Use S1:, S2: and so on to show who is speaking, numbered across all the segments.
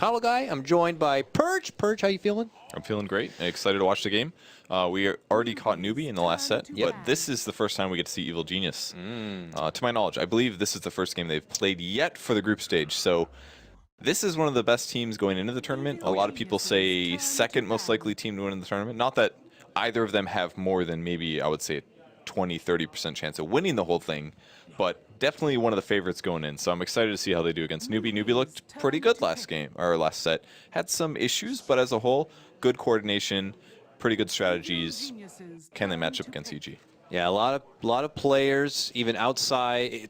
S1: Hollow Guy. I'm joined by Perch. Perch, how you feeling?
S2: I'm feeling great. Excited to watch the game. We already caught NewBee in the last set, but this is the first time we get to see Evil Genius. To my knowledge, I believe this is the first game they've played yet for the group stage. So this is one of the best teams going into the tournament. A lot of people say second most likely team to win in the tournament. Not that either of them have more than maybe, I would say, a 20-30% chance of winning the whole thing, but definitely one of the favorites going in. So I'm excited to see how they do against NewBee. NewBee looked pretty good last game, or last set. Had some issues, but as a whole, good coordination, pretty good strategies. Can they match up against EG?
S1: Yeah, a lot of players, even outside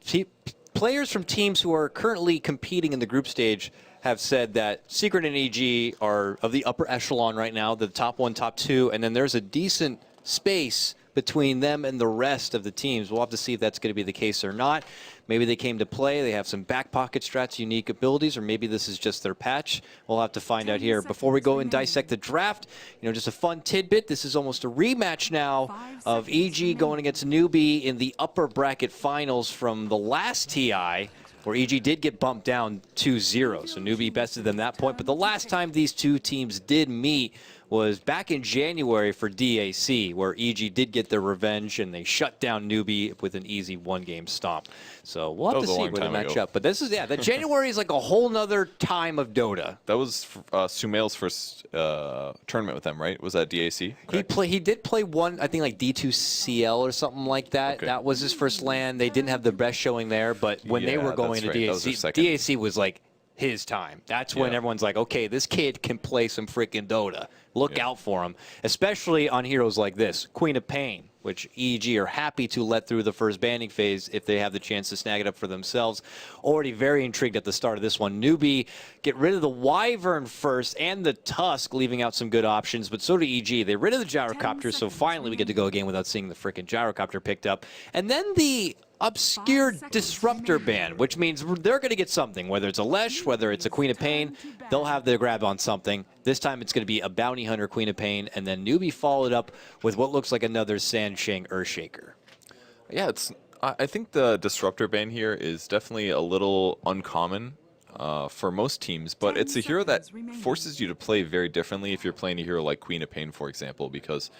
S1: players from teams who are currently competing in the group stage have said that Secret and EG are of the upper echelon right now, the top one, top two, and then there's a decent space between them and the rest of the teams. We'll have to see if that's going to be the case or not. Maybe they came to play, they have some back pocket strats, unique abilities, or maybe this is just their patch. We'll have to find out here. Before we go and dissect the draft, just a fun tidbit. This is almost a rematch now of EG going against NewBee in the upper bracket finals from the last TI, where EG did get bumped down 2-0. So NewBee bested them that point. But the last time these two teams did meet was back in January for DAC, where EG did get their revenge and they shut down NewBee with an easy one-game stomp. So we'll have to see where they match up. But this is, the January is like a whole nother time of Dota.
S2: That was Sumail's first tournament with them, right? Was that DAC?
S1: He did play one, I think like D2CL or something like that. Okay. That was his first LAN. They didn't have the best showing there, but when they were going to DAC, DAC was like his time. That's when everyone's like, okay, this kid can play some freaking Dota. Look out for him, especially on heroes like this, Queen of Pain, which EG are happy to let through the first banning phase if they have the chance to snag it up for themselves. Already very intrigued at the start of this one. NewBee get rid of the Wyvern first and the Tusk, leaving out some good options, but so do EG. They rid of the Gyrocopter, so finally we get to go a game without seeing the freaking Gyrocopter picked up. And then the obscure Disruptor ban, which means they're going to get something, whether it's a Lesh, whether it's a Queen of Pain, they'll have their grab on something. This time it's going to be a Bounty Hunter Queen of Pain, and then NewBee followed up with what looks like another Sansheng Earthshaker.
S2: Yeah, I think the Disruptor ban here is definitely a little uncommon for most teams, but it's a hero that forces you to play very differently if you're playing a hero like Queen of Pain, for example, because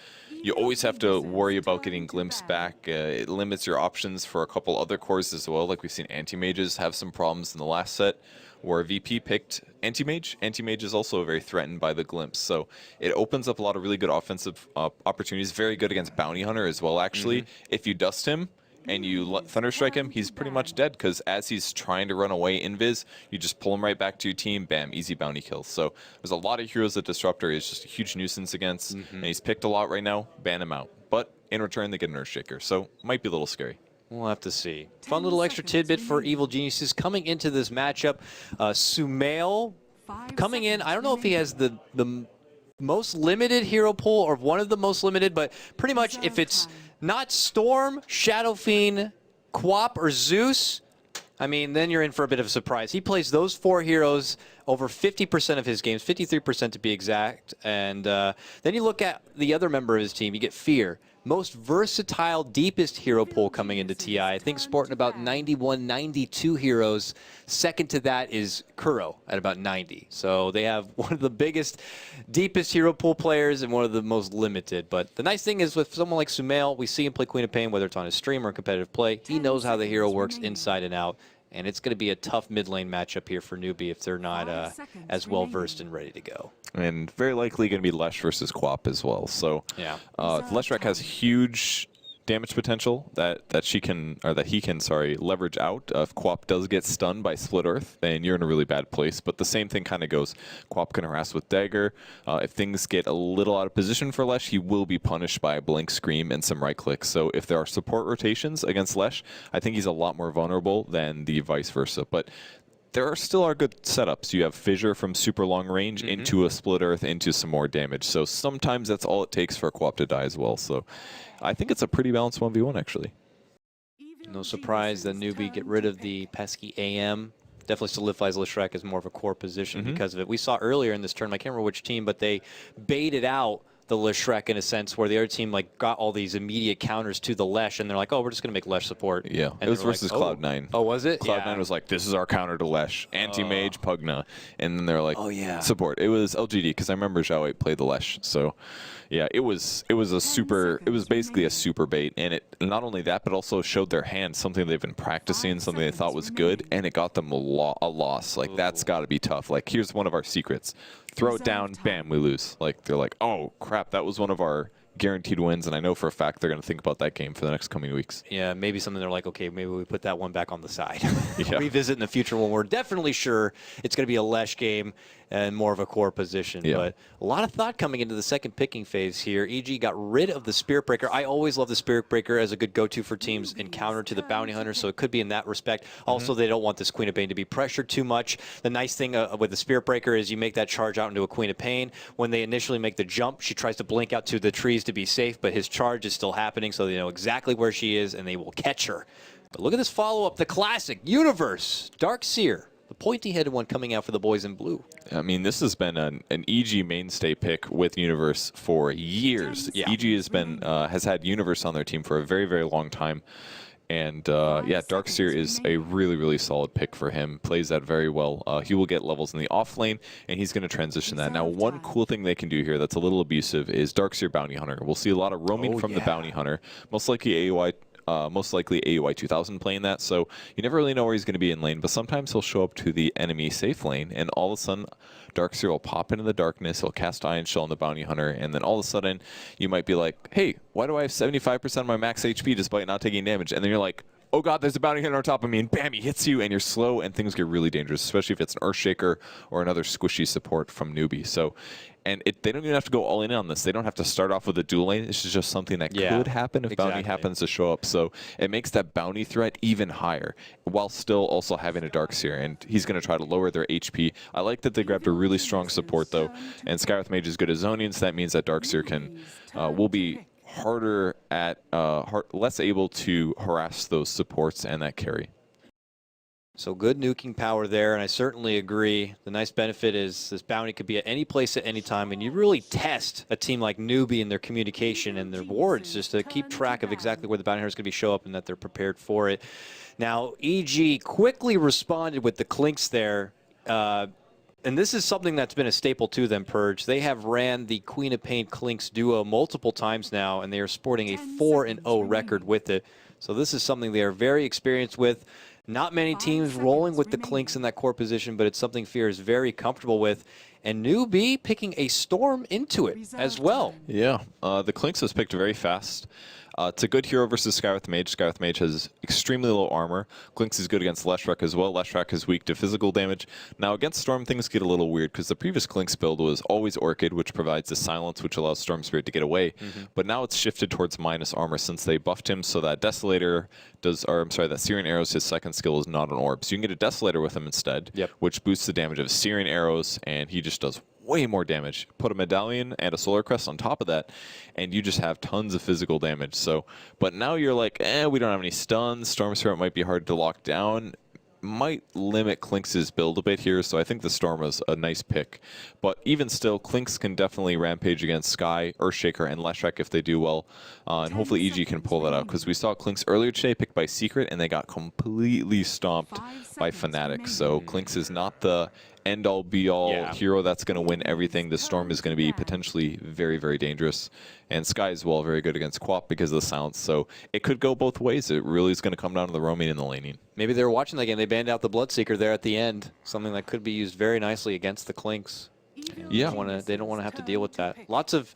S2: you always have to worry about getting Glimpse back. It limits your options for a couple other cores as well. Like we've seen Anti-Mages have some problems in the last set where VP picked Anti-Mage. Anti-Mage is also very threatened by the Glimpse, so it opens up a lot of really good offensive opportunities. Very good against Bounty Hunter as well, actually. If you dust him and you Thunderstrike him, he's pretty much dead, because as he's trying to run away invis, you just pull him right back to your team, bam, easy bounty kills. So there's a lot of heroes that Disruptor is just a huge nuisance against, and he's picked a lot right now, ban him out. But in return, they get an Earthshaker, so might be a little scary.
S1: We'll have to see. Fun little extra tidbit for Evil Geniuses coming into this matchup. Sumail coming in, I don't know if he has the most limited hero pool or one of the most limited, but pretty much if it's not Storm, Shadow Fiend, Quap, or Zeus, I mean, then you're in for a bit of a surprise. He plays those four heroes over 50% of his games, 53% to be exact. And then you look at the other member of his team, you get Fear. Most versatile, deepest hero pool coming into TI. I think sporting about 91, 92 heroes. Second to that is Kuro at about 90. So they have one of the biggest, deepest hero pool players and one of the most limited. But the nice thing is with someone like Sumail, we see him play Queen of Pain, whether it's on his stream or competitive play. He knows how the hero works inside and out. And it's going to be a tough mid lane matchup here for NewBee if they're not as well versed and ready to go.
S2: And very likely going to be Lesh versus Quap as well. So Leshrac has huge damage potential that he can leverage out. If Quap does get stunned by Split Earth, then you're in a really bad place. But the same thing kind of goes. Quap can harass with Dagger. If things get a little out of position for Lesh, he will be punished by a Blink Scream and some right clicks. So if there are support rotations against Lesh, I think he's a lot more vulnerable than the vice versa. But there still are good setups. You have Fissure from super long range into a Split Earth into some more damage. So sometimes that's all it takes for a Quap to die as well. So I think it's a pretty balanced 1v1 actually.
S1: No surprise that NewBee get rid of the pesky AM. Definitely solidifies Leshrac as more of a core position because of it. We saw earlier in this tournament, I can't remember which team, but they baited out the Leshrek in a sense, where the other team like got all these immediate counters to the Lesh, and they're like, oh, we're just going to make Lesh support.
S2: Yeah,
S1: and
S2: it was versus
S1: like,
S2: Cloud9.
S1: Oh, was it?
S2: Cloud9 was like, this is our counter to Lesh, anti-mage, Pugna. And then they're like,
S1: oh, yeah.
S2: support. It was LGD, because I remember Zhao 8 played the Lesh. So, yeah, it was basically a super bait. And it not only that, but also showed their hand, something they've been practicing, something they thought was good, and it got them a loss. Like, that's got to be tough. Like, here's one of our secrets. Throw it down, bam, we lose. Like, they're like, oh, crap, that was one of our guaranteed wins, and I know for a fact they're going to think about that game for the next coming weeks.
S1: Yeah, maybe something they're like, okay, maybe we put that one back on the side.
S2: Yeah.
S1: Revisit in the future when we're definitely sure it's going to be a Lesh game and more of a core position.
S2: Yeah.
S1: But a lot of thought coming into the second picking phase here. EG got rid of the Spirit Breaker. I always love the Spirit Breaker as a good go-to for teams in counter to the Bounty Hunter, so it could be in that respect. Also, they don't want this Queen of Pain to be pressured too much. The nice thing with the Spirit Breaker is you make that charge out into a Queen of Pain. When they initially make the jump, she tries to blink out to the trees to be safe, but his charge is still happening, so they know exactly where she is, and they will catch her. But look at this follow-up, the classic Universe Darkseer. The pointy-headed one coming out for the boys in blue.
S2: I mean, this has been an EG mainstay pick with Universe for years.
S1: Yeah.
S2: EG has had Universe on their team for a very, very long time. And yeah, Darkseer is a really, really solid pick for him. Plays that very well. He will get levels in the off lane, and he's going to transition that. Now, one cool thing they can do here that's a little abusive is Darkseer Bounty Hunter. We'll see a lot of roaming from the Bounty Hunter. Most likely AUI 2000 playing that, so you never really know where he's going to be in lane, but sometimes he'll show up to the enemy safe lane, and all of a sudden, Darkseer will pop into the darkness, he'll cast Iron Shell on the Bounty Hunter, and then all of a sudden, you might be like, hey, why do I have 75% of my max HP despite not taking damage? And then you're like, oh god, there's a Bounty Hunter on top of me, and bam, he hits you, and you're slow, and things get really dangerous, especially if it's an Earthshaker or another squishy support from NewBee. So, and they don't even have to go all in on this. They don't have to start off with a dual lane. This is just something that could happen if Bounty happens to show up. So it makes that Bounty threat even higher, while still also having a Darkseer, and he's going to try to lower their HP. I like that they grabbed a really strong support, though, and Skywrath Mage is good as Zonian, so that means that Darkseer will be harder at less able to harass those supports and that carry.
S1: So good nuking power there, and I certainly agree. The nice benefit is this bounty could be at any place at any time, and you really test a team like NewBee and their communication and their wards just to keep track of exactly where the bounty hunter is going to be show up and that they're prepared for it. Now, EG quickly responded with the Clinks there. And this is something that's been a staple to them, Purge. They have ran the Queen of Pain Clinks duo multiple times now, and they are sporting a 4-0 record with it. So this is something they are very experienced with. Not many teams rolling with the Clinks in that core position, but it's something Fear is very comfortable with. And NewBee picking a Storm into it as well.
S2: Yeah, the Clinks was picked very fast. It's a good hero versus Skywrath Mage. Skywrath Mage has extremely low armor. Clinks is good against Leshrek as well. Leshrek is weak to physical damage. Now against Storm, things get a little weird because the previous Clinks build was always Orchid, which provides the silence, which allows Storm Spirit to get away. But now it's shifted towards minus armor since they buffed him so that Desolator that Searing Arrows, his second skill, is not an orb. So you can get a Desolator with him instead, which boosts the damage of Searing Arrows, and he just does way more damage. Put a Medallion and a Solar Crest on top of that, and you just have tons of physical damage. So, but now you're like, we don't have any stuns. Storm Spirit might be hard to lock down. Might limit Clinks' build a bit here, so I think the Storm was a nice pick. But even still, Clinks can definitely rampage against Sky, Earthshaker, and Leshrek if they do well. And hopefully EG can pull that out, because we saw Clinks earlier today picked by Secret, and they got completely stomped by Fnatic. So Clinks is not the end-all, be-all hero that's going to win everything. The Storm is going to be potentially very, very dangerous. And Sky as well, very good against Quap because of the silence. So it could go both ways. It really is going to come down to the roaming and the laning.
S1: Maybe they were watching that game. They banned out the Bloodseeker there at the end. Something that could be used very nicely against the Clinks.
S2: Yeah.
S1: They don't want to have to deal with that. Lots of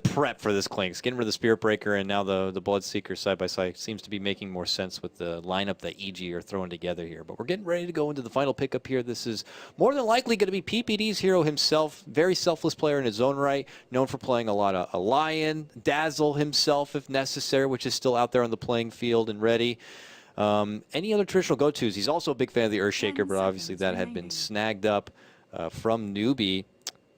S1: prep for this Clinks. Getting rid of the Spirit Breaker and now the Bloodseeker side by side seems to be making more sense with the lineup that EG are throwing together here. But we're getting ready to go into the final pickup here. This is more than likely going to be PPD's hero himself. Very selfless player in his own right. Known for playing a lot of a Lion, Dazzle himself if necessary, which is still out there on the playing field and ready. Any other traditional go-tos? He's also a big fan of the Earthshaker, but obviously that had been snagged up from NewBee.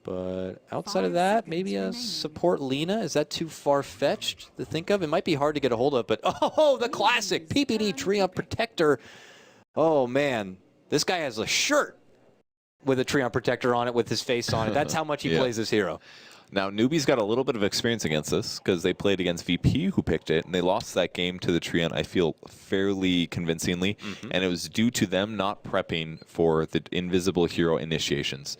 S1: But outside of that, maybe a support Lina. Is that too far-fetched to think of? It might be hard to get a hold of, but oh, the classic PPD Treant Protector. Oh, man. This guy has a shirt. with a Treant Protector on it with his face on it. That's how much he
S2: Yeah.
S1: plays this hero.
S2: Now, NewBee's got a little bit of experience against this because they played against VP, who picked it, and they lost that game to the Treant, I feel, fairly convincingly, and it was due to them not prepping for the Invisible Hero initiations.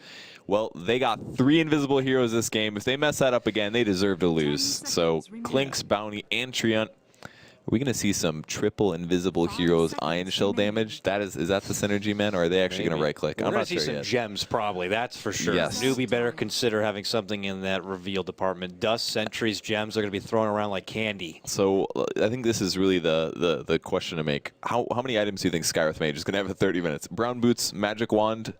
S2: Well, they got 3 Invisible Heroes this game. If they mess that up again, they deserve to lose. So, Clinkz, Bounty, and Treant. Are we going to see some triple Invisible Heroes Ion Shell damage? Is that the synergy, man, or are they actually going to right-click?
S1: We're
S2: I'm
S1: going
S2: not
S1: to see
S2: sure
S1: some
S2: yet.
S1: gems, probably. That's for sure.
S2: Yes.
S1: NewBee better consider having something in that reveal department. Dust, sentries, gems are going to be thrown around like candy.
S2: So I think this is really the question to make. How many items do you think Skywrath Mage is going to have in 30 minutes? Brown Boots, Magic Wand.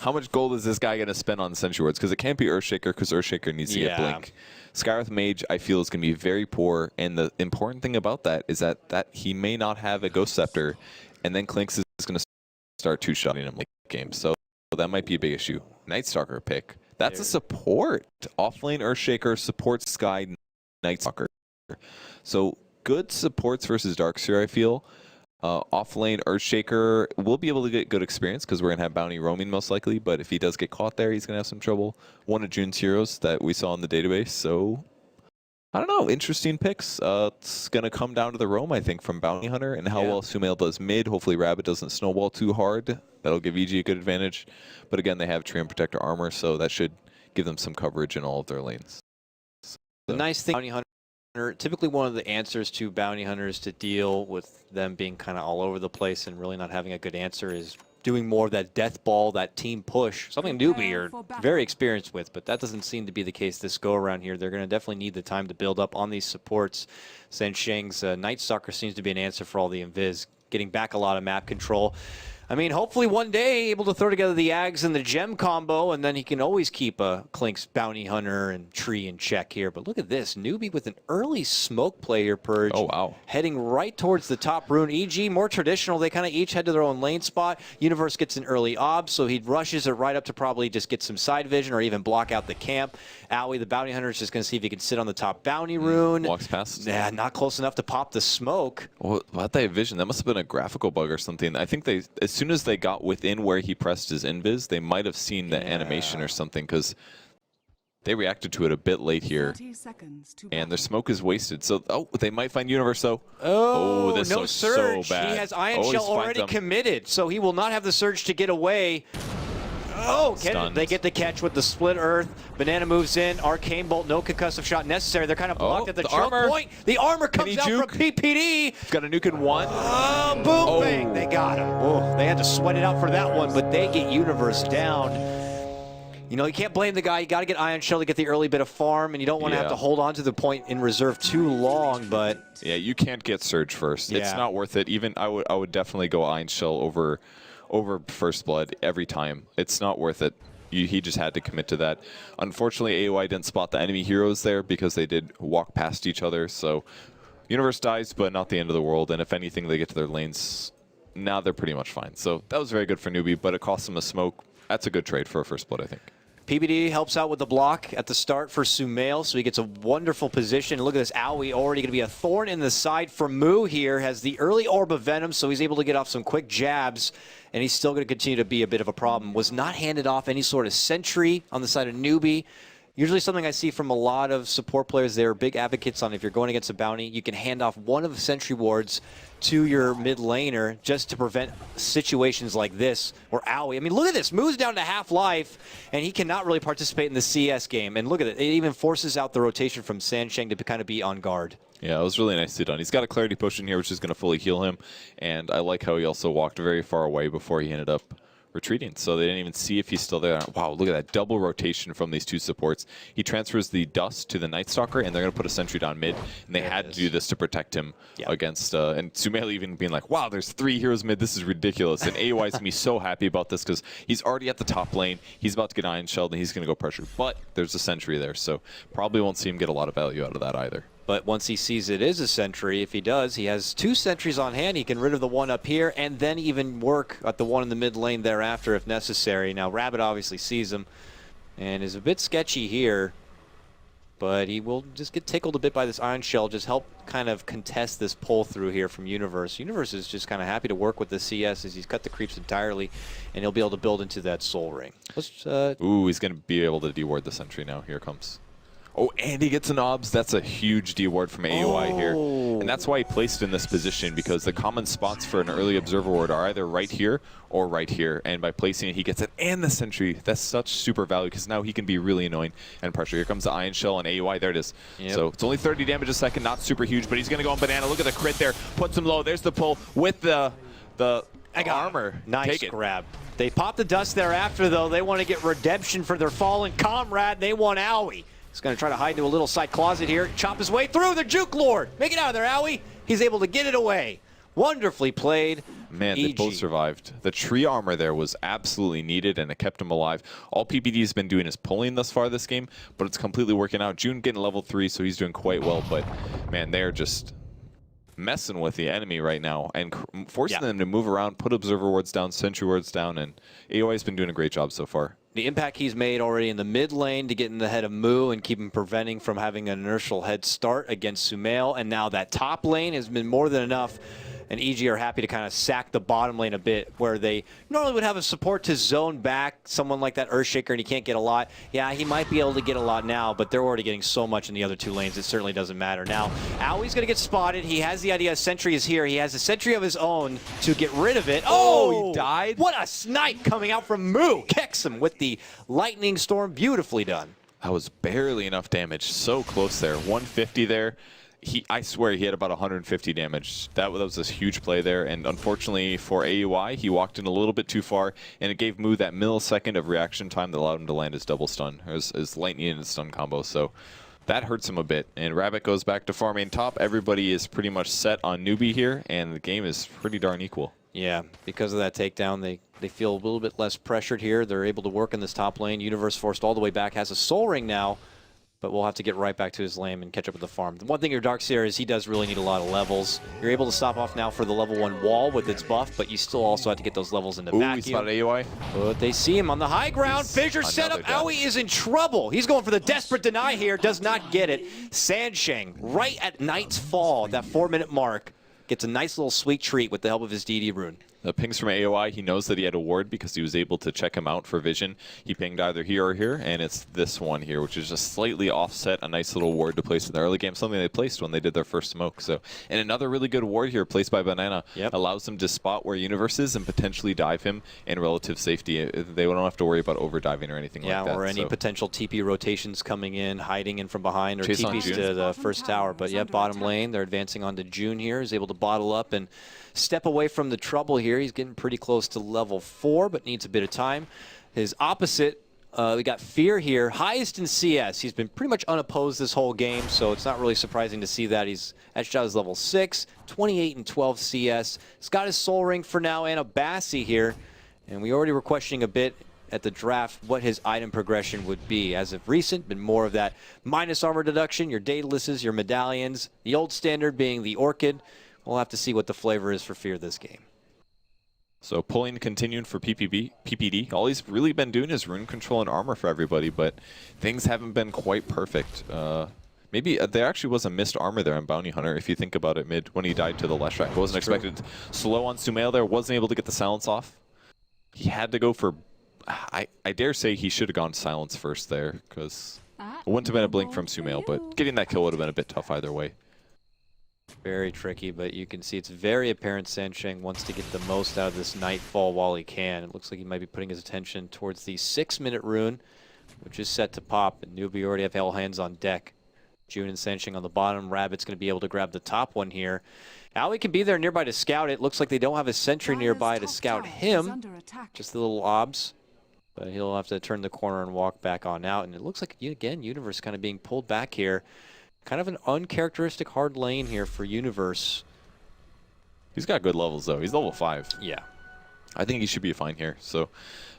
S2: How much gold is this guy going to spend on Sentry Wards? Because it can't be Earthshaker, because Earthshaker needs to get Blink. Skywrath Mage, I feel, is going to be very poor, and the important thing about that is that he may not have a Ghost Scepter, and then Clinkz is going to start two-shotting him late game. So that might be a big issue. Nightstalker pick. That's a support. Offlane Earthshaker supports Sky Nightstalker. So good supports versus Darkseer, I feel. Offlane Earthshaker will be able to get good experience because we're going to have Bounty roaming most likely, but if he does get caught there, he's going to have some trouble. One of June's heroes that we saw in the database, so I don't know. Interesting picks. It's going to come down to the roam, I think, from Bounty Hunter and how well Sumail does mid. Hopefully Rabbit doesn't snowball too hard. That'll give EG a good advantage. But again, they have Treant Protector armor, so that should give them some coverage in all of their lanes.
S1: The nice thing, Bounty Hunter, typically one of the answers to Bounty Hunters to deal with them being kind of all over the place and really not having a good answer is doing more of that death ball, that team push. Something NewBee are very experienced with, but that doesn't seem to be the case this go around here. They're going to definitely need the time to build up on these supports. Sansheng's Nightstalker seems to be an answer for all the invis, getting back a lot of map control. I mean, hopefully one day able to throw together the Ags and the Gem combo, and then he can always keep a Clinkz Bounty Hunter and Tree in check here. But look at this, NewBee with an early smoke play here, Purge.
S2: Oh, wow.
S1: Heading right towards the top rune. EG, more traditional, they kind of each head to their own lane spot. Universe gets an early ob, so he rushes it right up to probably just get some side vision or even block out the camp. Owie, the Bounty Hunter, is just going to see if he can sit on the top Bounty rune.
S2: Walks past.
S1: Nah, not close enough to pop the smoke.
S2: Well, about that vision, that must have been a graphical bug or something. I think they, as soon as they got within where he pressed his invis, they might have seen the animation or something because they reacted to it a bit late here. And their smoke is wasted. So, they might find Universe though.
S1: Oh,
S2: this
S1: no
S2: looks
S1: surge.
S2: so bad.
S1: He has Ion Shell
S2: he
S1: already committed, so he will not have the surge to get away. Oh, they get the catch with the split earth. Banana moves in. Arcane Bolt, no concussive shot necessary. They're kind of blocked at the choke point. The armor comes out from PPD.
S2: He's got a nuke in one.
S1: Oh, boom, bang. They got him. Oh, they had to sweat it out for that one, but they get Universe down. You know, you can't blame the guy. You got to get Ion Shell to get the early bit of farm, and you don't want to have to hold on to the point in reserve too long, but...
S2: Yeah, you can't get Surge first. It's not worth it. Even I would definitely go Ion Shell over First Blood every time. It's not worth it. He just had to commit to that. Unfortunately, AOI didn't spot the enemy heroes there because they did walk past each other, so Universe dies, but not the end of the world, and if anything, they get to their lanes. Now they're pretty much fine. So that was very good for NewBee, but it cost them a smoke. That's a good trade for a First Blood, I think.
S1: PBD helps out with the block at the start for Sumail, so he gets a wonderful position. Look at this, Owie already going to be a thorn in the side for Moo here. Has the early Orb of Venom, so he's able to get off some quick jabs, and he's still going to continue to be a bit of a problem. Was not handed off any sort of sentry on the side of NewBee. Usually something I see from a lot of support players, they're big advocates on if you're going against a bounty, you can hand off one of the sentry wards to your mid laner just to prevent situations like this or Owie. I mean, look at this. Moo's down to half life, and he cannot really participate in the CS game. And look at it. It even forces out the rotation from Sansheng to kind of be on guard. Yeah,
S2: it was really nicely done. He's got a Clarity Potion here, which is going to fully heal him. And I like how he also walked very far away before he ended up retreating, so they didn't even see if he's still there. Wow, look at that double rotation from these two supports. He transfers the Dust to the Nightstalker, and they're going to put a sentry down mid, and they had to do this to protect him against, and Sumail even being like, wow, there's 3 heroes mid, this is ridiculous. And AOI's going to be so happy about this because he's already at the top lane, he's about to get Ion Shelled, and he's going to go pressure. But there's a sentry there, so probably won't see him get a lot of value out of that either.
S1: But once he sees it is a sentry, if he does, he has 2 sentries on hand. He can rid of the one up here and then even work at the one in the mid lane thereafter if necessary. Now, Rabbit obviously sees him and is a bit sketchy here. but he will just get tickled a bit by this Ion Shell, just help kind of contest this pull through here from Universe. Universe is just kind of happy to work with the CS as he's cut the creeps entirely, and he'll be able to build into that Soul Ring. Let's,
S2: Ooh, he's going to be able to deward the sentry now. Here it comes. Oh, and he gets an obs. That's a huge deward from AUI here. And that's why he placed in this position, because the common spots for an early observer ward are either right here or right here. And by placing it, he gets it and the sentry. That's such super value, because now he can be really annoying and pressure. Here comes the Ion Shell and AUI. There it is. Yep. So it's only 30 damage a second, not super huge, but he's going to go on banana. Look at the crit there. Puts him low. There's the pull with the armor.
S1: Nice grab. They pop the dust thereafter, though. They want to get redemption for their fallen comrade. They want Owie. He's going to try to hide into a little side closet here, chop his way through the Juke Lord. Make it out of there, Owie. He's able to get it away. Wonderfully played.
S2: Man, they both survived. The tree armor there was absolutely needed, and it kept him alive. All PPD has been doing is pulling thus far this game, but it's completely working out. June getting level 3, so he's doing quite well, but man, they're just messing with the enemy right now and forcing them to move around, put observer wards down, sentry wards down, and AOI has been doing a great job so far.
S1: The impact he's made already in the mid lane to get in the head of Moo and keep him preventing from having an inertial head start against Sumail, and now that top lane has been more than enough. And EG are happy to kind of sack the bottom lane a bit, where they normally would have a support to zone back someone like that Earthshaker, and he can't get a lot. Yeah, he might be able to get a lot now, but they're already getting so much in the other two lanes, it certainly doesn't matter. Now, Owie's going to get spotted. He has the idea Sentry is here. He has a Sentry of his own to get rid of it. Oh,
S2: he died?
S1: What a snipe coming out from Moo. Kicks him with the Lightning Storm. Beautifully done.
S2: That was barely enough damage. So close there. 150 there. I swear he had about 150 damage. That was a huge play there, and unfortunately for AUI, he walked in a little bit too far, and it gave Moo that millisecond of reaction time that allowed him to land his double stun, his lightning and his stun combo. So that hurts him a bit, and Rabbit goes back to farming top. Everybody is pretty much set on NewBee here, and the game is pretty darn equal.
S1: Yeah, because of that takedown, they feel a little bit less pressured here. They're able to work in this top lane. Universe forced all the way back, has a Soul Ring now, but we'll have to get right back to his lane and catch up with the farm. The one thing your Darkseer is he does really need a lot of levels. You're able to stop off now for the level 1 wall with its buff, but you still also have to get those levels in the vacuum.
S2: He spotted AUI.
S1: But they see him on the high ground. Fissure set up. Owie is in trouble. He's going for the desperate deny here. Does not get it. Sansheng, right at Night's Fall, that 4-minute mark, gets a nice little sweet treat with the help of his DD rune.
S2: The pings from AOI, he knows that he had a ward because he was able to check him out for vision. He pinged either here or here, and it's this one here, which is just slightly offset, a nice little ward to place in the early game, something they placed when they did their first smoke. So, and another really good ward here placed by Banana allows them to spot where Universe is and potentially dive him in relative safety. They don't have to worry about over diving or anything like that.
S1: Yeah, or any potential TP rotations coming in, hiding in from behind, or TPs to the first tower. But yeah, bottom lane, they're advancing onto June here, is able to bottle up and step away from the trouble here. He's getting pretty close to level 4, but needs a bit of time. His opposite, we got Fear here, highest in CS. He's been pretty much unopposed this whole game, so it's not really surprising to see that. He's edged out his level 6, 28 and 12 CS. He's got his Soul Ring for now and a Bassi here, and we already were questioning a bit at the draft what his item progression would be. As of recent, been more of that minus armor deduction, your Daedalus, your medallions, the old standard being the Orchid. We'll have to see what the flavor is for Fear this game.
S2: So pulling continuing for PPD. All he's really been doing is rune control and armor for everybody, but things haven't been quite perfect. Maybe there actually was a missed armor there on Bounty Hunter, if you think about it, mid when he died to the Leshrac. Wasn't expected. Slow on Sumail there, wasn't able to get the silence off. He had to go for, I dare say he should have gone silence first there, because it wouldn't have been a blink from Sumail, but getting that kill would have been a bit tough either way.
S1: Very tricky, but you can see it's very apparent Sansheng wants to get the most out of this Nightfall while he can. It looks like he might be putting his attention towards the 6-minute rune, which is set to pop. And NewBee already have all hands on deck. June and Sansheng on the bottom. Rabbit's going to be able to grab the top one here. Owie can be there nearby to scout it. Looks like they don't have a sentry nearby to scout him. Just the little obs. But he'll have to turn the corner and walk back on out. And it looks like, again, Universe kind of being pulled back here. Kind of an uncharacteristic hard lane here for Universe.
S2: He's got good levels, though. He's level 5.
S1: Yeah.
S2: I think he should be fine here. So,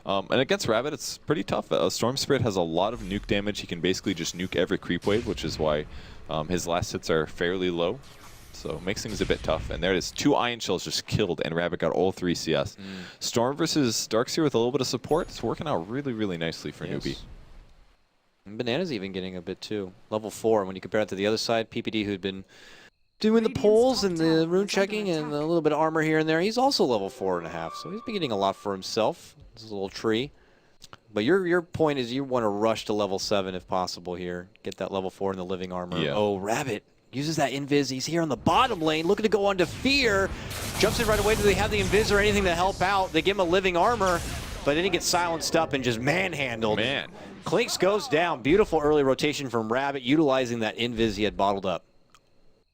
S2: and against Rabbit, it's pretty tough. Storm Spirit has a lot of nuke damage. He can basically just nuke every creep wave, which is why his last hits are fairly low. So makes things a bit tough. And there it is. 2 Ion Shells just killed, and Rabbit got all 3 CS. Storm versus Darkseer with a little bit of support. It's working out really, really nicely for NewBee.
S1: And Banana's even getting a bit too. Level 4, when you compare it to the other side, PPD, who'd been doing the pulls and the rune checking and a little bit of armor here and there, he's also level 4.5, so he's been getting a lot for himself. This little tree. But your point is you want to rush to level 7 if possible here. Get that level 4 in the living armor.
S2: Yeah.
S1: Oh, Rabbit uses that invis. He's here on the bottom lane, looking to go on to Fear. Jumps in right away. Do they have the invis or anything to help out? They give him a living armor, but then he gets silenced up and just manhandled.
S2: Man.
S1: Clinks goes down. Beautiful early rotation from Rabbit, utilizing that invis he had bottled up.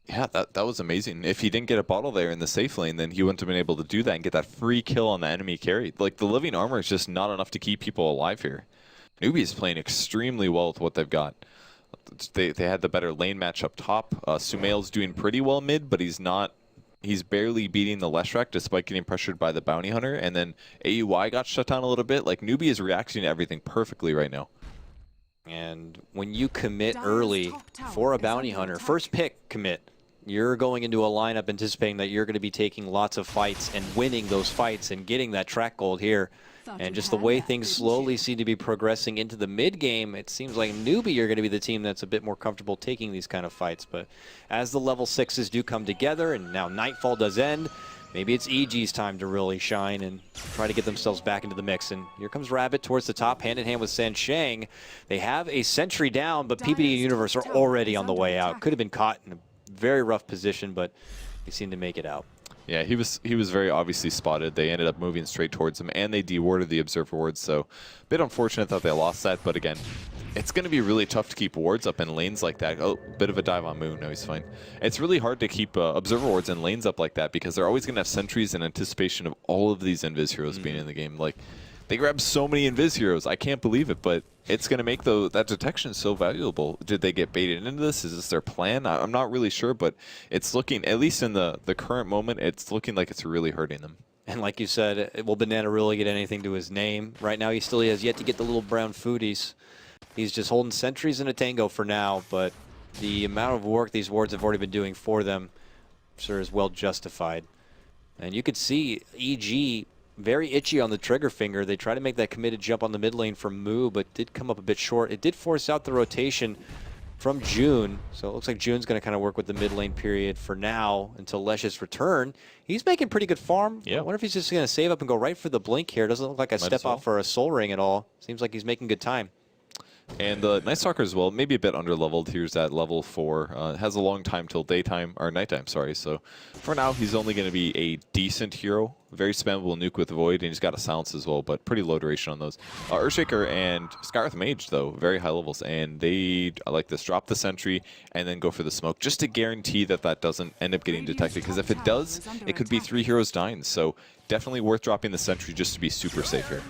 S2: Yeah, that was amazing. If he didn't get a bottle there in the safe lane, then he wouldn't have been able to do that and get that free kill on the enemy carry. Like, the living armor is just not enough to keep people alive here. NewBee is playing extremely well with what they've got. They had the better lane match up top. Sumail's doing pretty well mid, but he's barely beating the Leshrac despite getting pressured by the Bounty Hunter. And then AUI got shut down a little bit. Like, NewBee is reacting to everything perfectly right now.
S1: And when you commit early for a Bounty Hunter, first pick commit, you're going into a lineup anticipating that you're going to be taking lots of fights and winning those fights and getting that track gold here. And just the way things slowly seem to be progressing into the mid game, it seems like NewBee are going to be the team that's a bit more comfortable taking these kind of fights. But as the level 6s do come together and now Nightfall does end, maybe it's EG's time to really shine and try to get themselves back into the mix. And here comes Rabbit towards the top, hand in hand with Sansheng. They have a sentry down, but PPD and Universe are already on the way out. Could have been caught in a very rough position, but they seem to make it out.
S2: Yeah, he was very obviously spotted. They ended up moving straight towards him, and they dewarded the observer wards, so a bit unfortunate that they lost that, but again, it's going to be really tough to keep wards up in lanes like that. Oh, bit of a dive on Moon. No, he's fine. It's really hard to keep observer wards in lanes up like that because they're always going to have sentries in anticipation of all of these invis heroes being in the game. Like, they grab so many invis heroes. I can't believe it, but it's going to make that detection so valuable. Did they get baited into this? Is this their plan? I'm not really sure, but it's looking, at least in the current moment, it's looking like it's really hurting them.
S1: And like you said, will Banana really get anything to his name? Right now, he still has yet to get the little brown foodies. He's just holding sentries in a tango for now, but the amount of work these wards have already been doing for them, I'm sure, is well justified. And you could see EG very itchy on the trigger finger. They try to make that committed jump on the mid lane from Moo, but did come up a bit short. It did force out the rotation from June, so it looks like June's going to kind of work with the mid lane period for now until Lesh's return. He's making pretty good farm.
S2: Yeah.
S1: I wonder if he's just going to save up and go right for the blink here. Doesn't look like a step out for a soul ring at all. Seems like he's making good time.
S2: And the Night Stalker as well, maybe a bit under-leveled. Here's at level 4. Has a long time till daytime, or nighttime, sorry. So for now, he's only going to be a decent hero. Very spammable nuke with Void, and he's got a silence as well, but pretty low duration on those. Earthshaker and Skywrath Mage, though, very high levels. And they, like this, drop the sentry and then go for the smoke, just to guarantee that that doesn't end up getting detected. Because if it does, it could be 3 heroes dying. So definitely worth dropping the sentry just to be super safe here.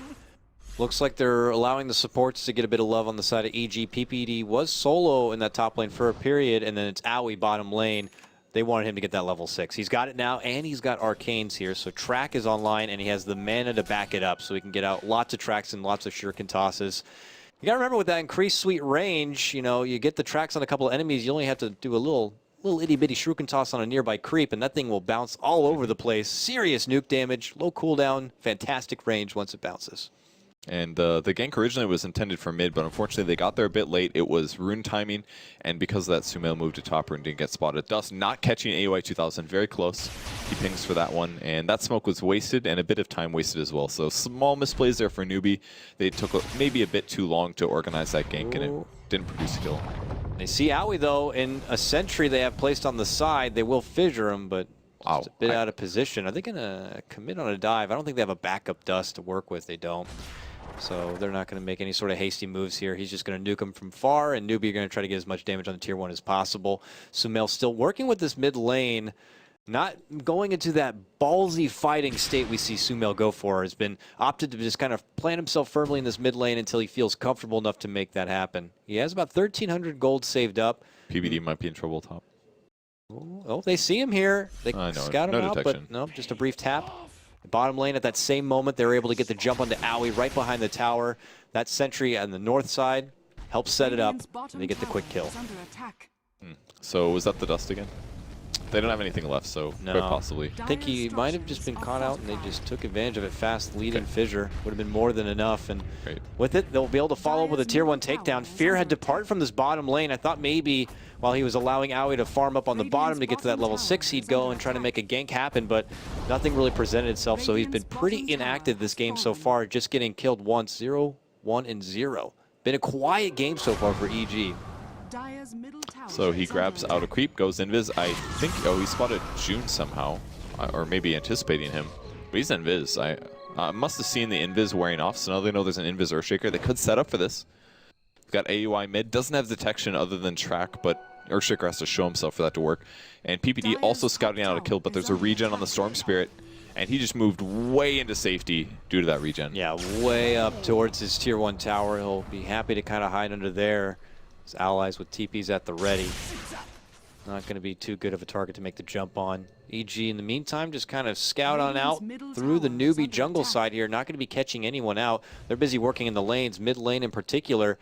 S1: Looks like they're allowing the supports to get a bit of love on the side of EG. PPD was solo in that top lane for a period, and then it's Owie bottom lane. They wanted him to get that level 6. He's got it now, and he's got Arcanes here, so Track is online, and he has the mana to back it up, so he can get out lots of tracks and lots of shuriken tosses. You got to remember, with that increased sweet range, you know, you get the tracks on a couple of enemies, you only have to do a little itty-bitty shuriken toss on a nearby creep, and that thing will bounce all over the place. Serious nuke damage, low cooldown, fantastic range once it bounces.
S2: And the gank originally was intended for mid, but unfortunately they got there a bit late. It was rune timing, and because of that, Sumail moved to top rune, didn't get spotted. Dust not catching AOI 2000, very close. He pings for that one, and that smoke was wasted, and a bit of time wasted as well. So small misplays there for NewBee. They took maybe a bit too long to organize that gank, and it didn't produce a kill.
S1: They see Owie, though, in a sentry they have placed on the side. They will fissure him, but just a bit out of position. Are they going to commit on a dive? I don't think they have a backup Dust to work with. They don't. So they're not going to make any sort of hasty moves here. He's just going to nuke him from far, and NewBee are going to try to get as much damage on the tier 1 as possible. Sumail still working with this mid lane, not going into that ballsy fighting state we see Sumail go for. Has been opted to just kind of plant himself firmly in this mid lane until he feels comfortable enough to make that happen. He has about 1,300 gold saved up.
S2: PBD might be in trouble top.
S1: Oh, they see him here. They scout him out,
S2: detection.
S1: but no, just a brief tap. Bottom lane at that same moment, they were able to get the jump onto Owie right behind the tower. That sentry on the north side helps set it up, and they get the quick kill.
S2: So was that the Dust again? They don't have anything left, so
S1: No.
S2: quite possibly.
S1: I think he might have just been caught out, and they just took advantage of it fast, leading Fissure. Would have been more than enough, and with it, they'll be able to follow up with a tier 1 takedown. Fear had departed from this bottom lane. I thought maybe while he was allowing Aoi to farm up on the bottom to get to that level 6, he'd go and try to make a gank happen, but nothing really presented itself, so he's been pretty inactive this game so far, just getting killed once, 0, 1, and 0. Been a quiet game so far for EG.
S2: So he grabs out a creep, goes invis. I think, oh, he spotted June somehow, or maybe anticipating him. But he's invis. I must have seen the invis wearing off, so now they know there's an invis Earthshaker. They could set up for this. Got AUI mid, doesn't have detection other than track, but Earthshaker has to show himself for that to work. And PPD also scouting out a kill, but there's a regen on the Storm Spirit, and he just moved way into safety due to that regen.
S1: Yeah, way up towards his tier 1 tower. He'll be happy to kind of hide under there. His allies with TPs at the ready. Not going to be too good of a target to make the jump on. EG in the meantime just kind of scout on out through the NewBee jungle side here. Not going to be catching anyone out. They're busy working in the lanes, mid lane in particular.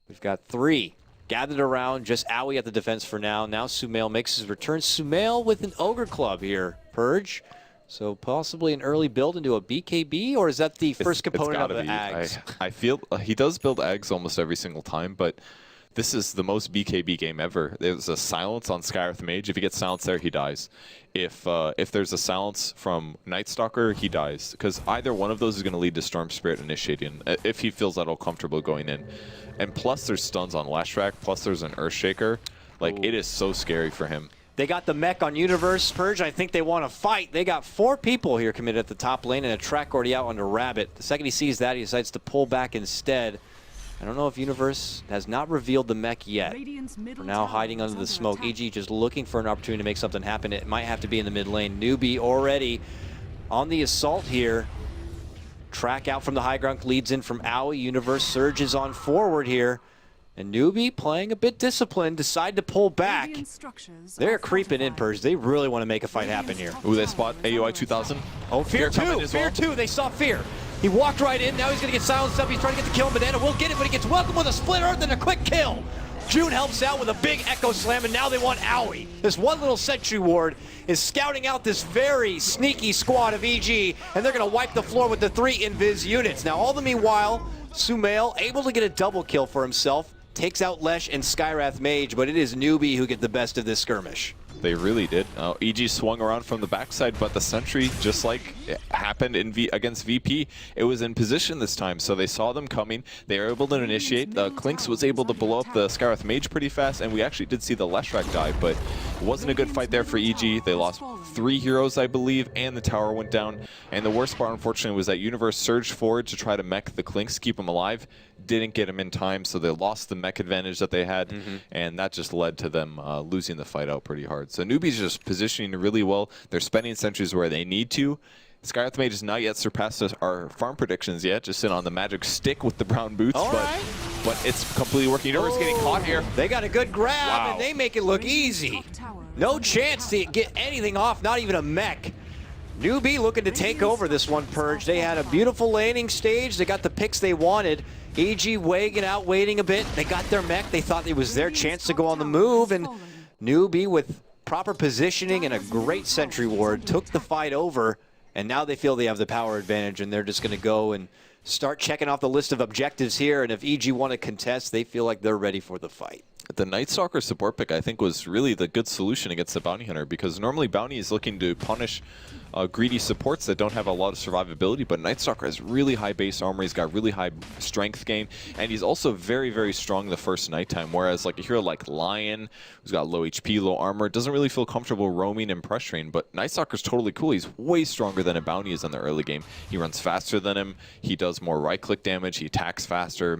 S1: We've got 3 gathered around, just Aoi at the defense for now. Now Sumail makes his return. Sumail with an Ogre Club here, Purge. So possibly an early build into a BKB, or is that the first component of the Ags?
S2: I feel he does build Ags almost every single time, but this is the most BKB game ever. There's a silence on Skyreth Mage. If he gets silence there, he dies. If there's a silence from Night Stalker, he dies. Because either one of those is going to lead to Storm Spirit initiating, if he feels that all comfortable going in. And plus there's stuns on Lashtrack, plus there's an Earthshaker. Like, it is so scary for him.
S1: They got the mech on Universe, Purge. I think they want to fight. They got 4 people here committed at the top lane and a track already out onto Rabbit. The second he sees that, he decides to pull back instead. I don't know if Universe has not revealed the mech yet. For now, hiding under the smoke. EG just looking for an opportunity to make something happen. It might have to be in the mid lane. NewBee already on the assault here. Track out from the high ground, leads in from Aoi. Universe surges on forward here. And NewBee playing a bit disciplined, decide to pull back. They're creeping in, Purge. They really want to make a fight happen here.
S2: Ooh, they spot AUI 2000.
S1: Oh, Fear 2. Fear 2. They saw Fear. He walked right in. Now he's going to get silenced up. He's trying to get the kill. And Banana will get it, but he gets welcomed with a split earth and a quick kill. June helps out with a big Echo Slam, and now they want Aoi. This one little sentry ward is scouting out this very sneaky squad of EG, and they're going to wipe the floor with the 3 invis units. Now, all the meanwhile, Sumail able to get a double kill for himself, takes out Lesh and Skywrath Mage, but it is NewBee who get the best of this skirmish.
S2: They really did. EG swung around from the backside, but the sentry, just like it happened in against VP, it was in position this time, so they saw them coming. They were able to initiate. Clinks was able to blow up the Skywrath Mage pretty fast, and we actually did see the Leshrac die, but it wasn't a good fight there for EG. They lost 3 heroes, I believe, and the tower went down. And the worst part, unfortunately, was that Universe surged forward to try to mech the Clinks, keep them alive. Didn't get him in time, so they lost the mech advantage that they had, and that just led to them losing the fight out pretty hard. So NewBee's just positioning really well. They're spending sentries where they need to. Skywrath Mage has not yet surpassed our farm predictions yet, just sitting on the magic stick with the brown boots, but it's completely working. Universe getting caught here.
S1: They got a good grab, and they make it look easy. No chance to get anything off, not even a mech. NewBee looking to take over this one, Purge. They had a beautiful landing stage. They got the picks they wanted. EG wagging out, waiting a bit. They got their mech. They thought it was their chance to go on the move, and NewBee with proper positioning and a great sentry ward took the fight over, and now they feel they have the power advantage, and they're just going to go and start checking off the list of objectives here, and if EG want to contest, they feel like they're ready for the fight.
S2: The Night Stalker support pick, I think, was really the good solution against the Bounty Hunter, because normally Bounty is looking to punish greedy supports that don't have a lot of survivability, but Night Stalker has really high base armor, he's got really high strength gain, and he's also very, very strong the first nighttime, whereas like a hero like Lion, who's got low HP, low armor, doesn't really feel comfortable roaming and pressuring, but Night Stalker's totally cool. He's way stronger than a Bounty is in the early game. He runs faster than him, he does more right-click damage, he attacks faster,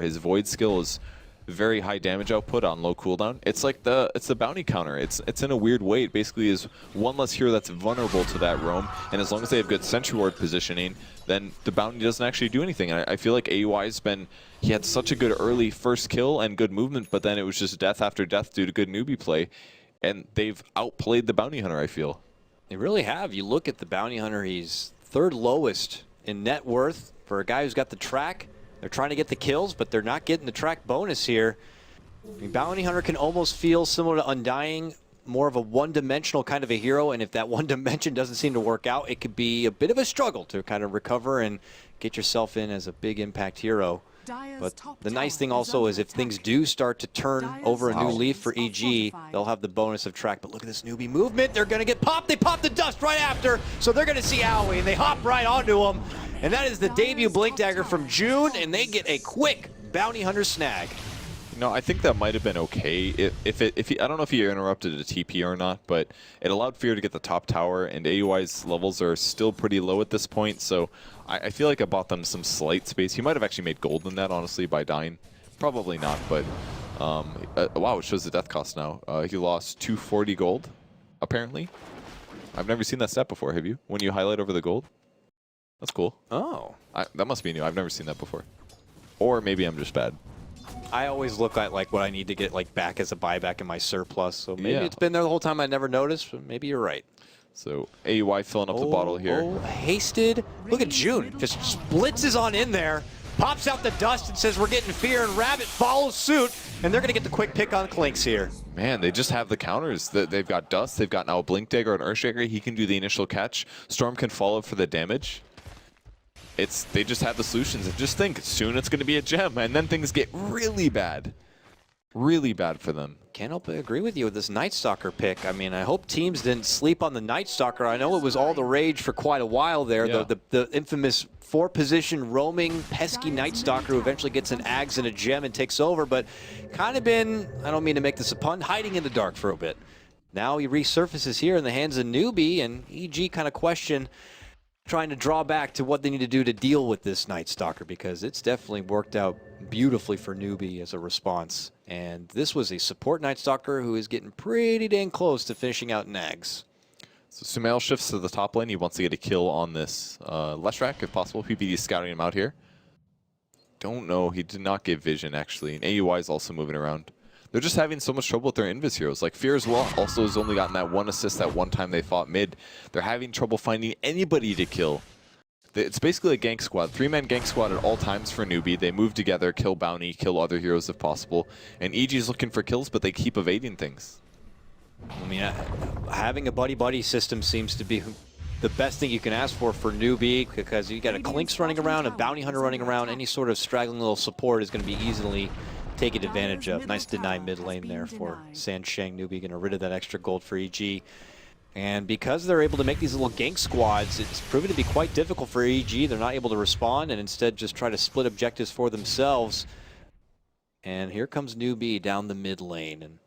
S2: his Void skill is very high damage output on low cooldown. It's like the bounty counter. It's in a weird way. It basically is one less hero that's vulnerable to that roam, and as long as they have good sentry ward positioning, then the bounty doesn't actually do anything. And I feel like AUI's he had such a good early first kill and good movement, but then it was just death after death due to good NewBee play, and they've outplayed the bounty hunter, I feel.
S1: They really have. You look at the bounty hunter, he's 3rd lowest in net worth for a guy who's got the track. They're trying to get the kills, but they're not getting the track bonus here. I mean, Bounty Hunter can almost feel similar to Undying more of a one-dimensional kind of a hero, and if that one dimension doesn't seem to work out, it could be a bit of a struggle to kind of recover and get yourself in as a big impact hero. But the nice thing also is if things do start to turn over a new leaf for EG, they'll have the bonus of track. But look at this NewBee movement. They're going to get popped. They pop the dust right after, so they're going to see Owie, and they hop right onto him. And that is the debut Blink Dagger from June, and they get a quick Bounty Hunter snag.
S2: No, I think that might have been okay. If he, I don't know if he interrupted a TP or not, but it allowed Fear to get the top tower, and AUI's levels are still pretty low at this point, so I feel like I bought them some slight space. He might have actually made gold in that, honestly, by dying. Probably not, but wow, it shows the death cost now. He lost 240 gold, apparently. I've never seen that stat before, have you? When you highlight over the gold? That's cool.
S1: Oh.
S2: That must be new. I've never seen that before. Or maybe I'm just bad.
S1: I always look at like what I need to get like back as a buyback in my surplus. So maybe
S2: Yeah.
S1: it's been there the whole time I never noticed, but maybe you're right.
S2: So AUI filling up the bottle here.
S1: Oh, hasted. Look at June. Just splitzes on in there, pops out the dust and says we're getting Fear, and Rabbit follows suit, and they're going to get the quick pick on Clinks here.
S2: Man, they just have the counters. They've got Dust. They've got now a Blink Dagger and Earthshaker. He can do the initial catch. Storm can follow for the damage. They just have the solutions. And just think, soon it's going to be a gem, and then things get really bad. Really bad for them.
S1: Can't help but agree with you with this Night Stalker pick. I mean, I hope teams didn't sleep on the Night Stalker. I know it was all the rage for quite a while there.
S2: Yeah.
S1: The infamous 4-position roaming pesky Night Stalker who eventually gets an Ags and a gem and takes over, but kind of been, I don't mean to make this a pun, hiding in the dark for a bit. Now he resurfaces here in the hands of NewBee, and EG kind of question trying to draw back to what they need to do to deal with this Night Stalker, because it's definitely worked out beautifully for NewBee as a response. And this was a support Night Stalker who is getting pretty dang close to finishing out Nags.
S2: So Sumail shifts to the top lane. He wants to get a kill on this Leshrac, if possible. PPD is scouting him out here. Don't know. He did not get vision, actually. And AUI is also moving around. They're just having so much trouble with their Invis heroes. Like Fear as well also has only gotten that one assist that one time they fought mid. They're having trouble finding anybody to kill. It's basically a gank squad. 3-man gank squad at all times for NewBee. They move together, kill bounty, kill other heroes if possible. And EG is looking for kills, but they keep evading things.
S1: I mean, having a buddy-buddy system seems to be the best thing you can ask for NewBee, because you got a Clinks running around, a Bounty Hunter running around, any sort of straggling little support is going to be easily taken advantage of. Nice deny mid lane there for Sansheng. NewBee getting rid of that extra gold for EG. And because they're able to make these little gank squads, it's proven to be quite difficult for EG. They're not able to respond and instead just try to split objectives for themselves. And here comes NewBee down the mid lane. And